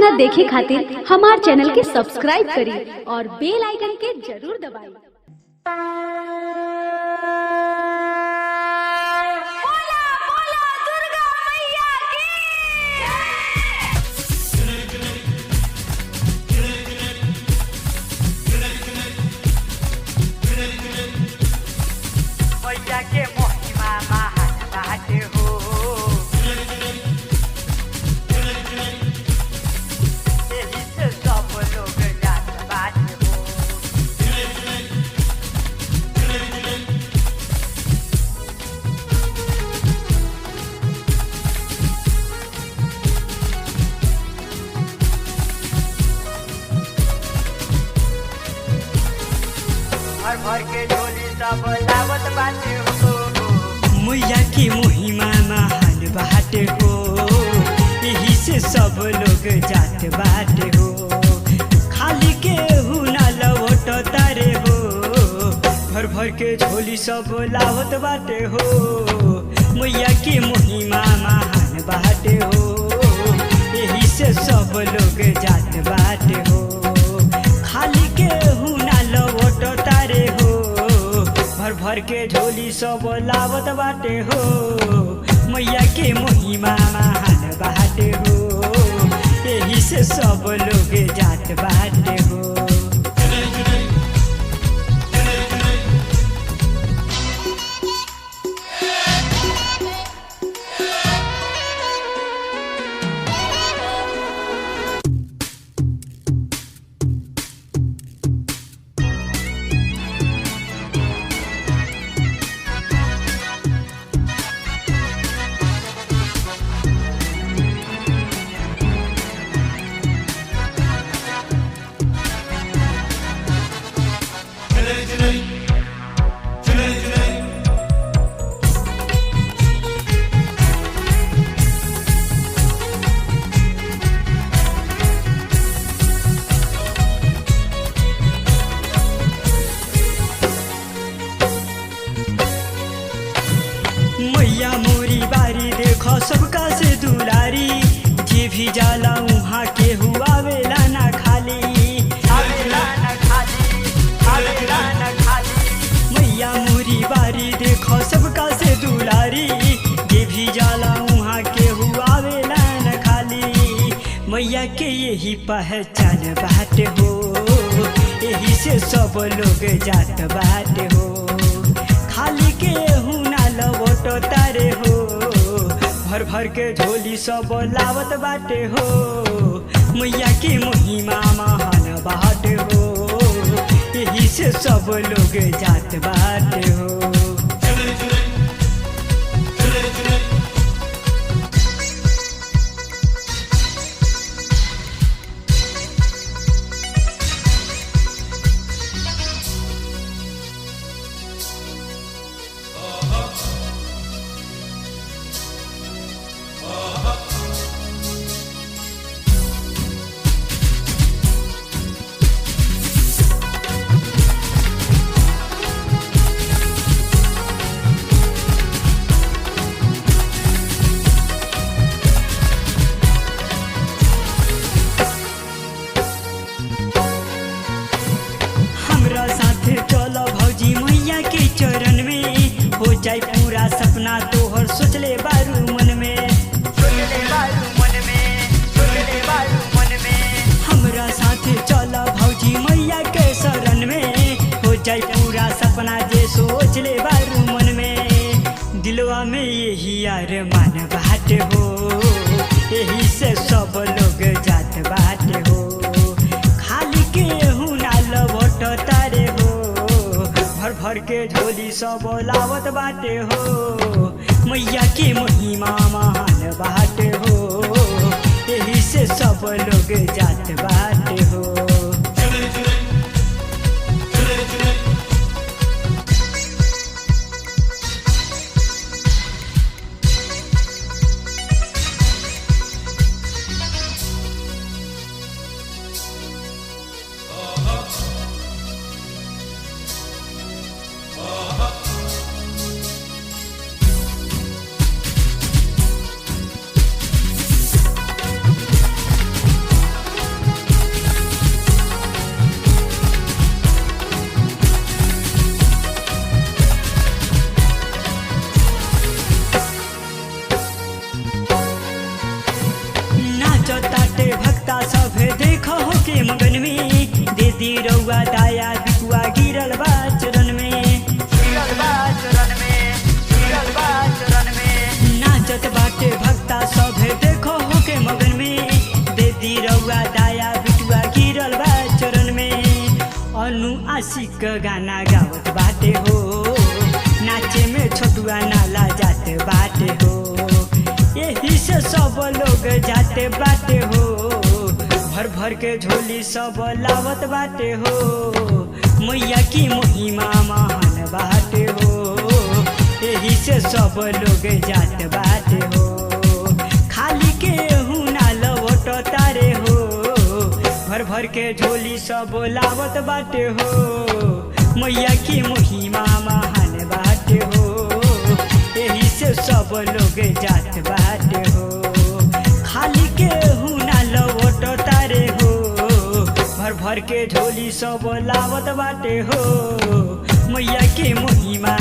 नया देखे खातिर हमार चैनल के सब्सक्राइब करी और बेल आइकन के जरूर दबाई। के महिमा महान बाटे हो, यही से सब लोग जात बाटे हो। भर भर के झोली सब लावत बाटे हो, मैया की महिमा महान बाटे हो, यही से सब लोग जात बाटे हो। खाली के ना लौट तारे हो, भर भर के झोली सब लावत बाटे हो। मैया की महिमा महान बाटे हो, यही से सब लोग जात बाटे हो। खाली के ना लौट तारे हो, भर भर के झोली सब लावत बाटे हो। मैया के महिमा महान बाटे हो, यही से सब लोग जात बाटे हो। मैया मोरी बारी देखो सबका से दुलारी, जे भी जाला उहाँ के हुआ वेला ना खाली, आवेला न खाली, आवेला न खाली। मैया मोरी बारी देखो सबका से दुलारी, जे भी जाला उहाँ के हुआ वेला न खाली। मैया के यही पहचान बाटे हो, यही से सब लोग जात बाटे हो। खाली के ना लौट तारे हो, भर भर के झोली सब लावत बाटे हो। मैया की महिमा महान बाटे हो, यही से सब लोग जात बाटे हो। हमरा साथे चलो भौजी मैया के चरण में, हो जाए पूरा सपना तोहर सोचले बारू मन में, सोचले बारू मन में, सोचले बारू मन में। हमरा साथे चलो भौजी मैया के शरण में, हो जाए पूरा सपना जे सोचले बारू मन में। दिलवा में यही अरमान बाटे हो, यही से सब लोग जात बाटे हो। खाली के ना लौट तारे हो, भर भर के झोली सब लावत बाटे हो। मैया की महिमा महान बाटे हो, यही से सब लोग जात बाटे हो। मगन में दे दी रउआ दाया बिटुआ गिरल बा चरण में गिरल बा चरण में, गिरल बा चरण में। नाचत बाटे भक्ता सभे देखो होके मगन में दे दी रउआ दाया बिटुआ गिरल बा चरण में। अनु आशिक गाना गावत बाटे हो नाचे में छोटुआ नाला जाते बाटे हो यही से सब लोग जाते बाटे हो भर भर के झोली सब लावत बाटे हो मैया की महिमा महान बाटे हो यही से सब लोग जाते बाटे हो खाली के ना लवट तारे हो भर भर के झोली सब लावत बाटे हो मैया की महिमा महान बाटे हो यही से सब लोग जात बाटे हो खाली के ना लवट तारे हो भर भर के झोली सब लावत बाटे हो मैया के महिमा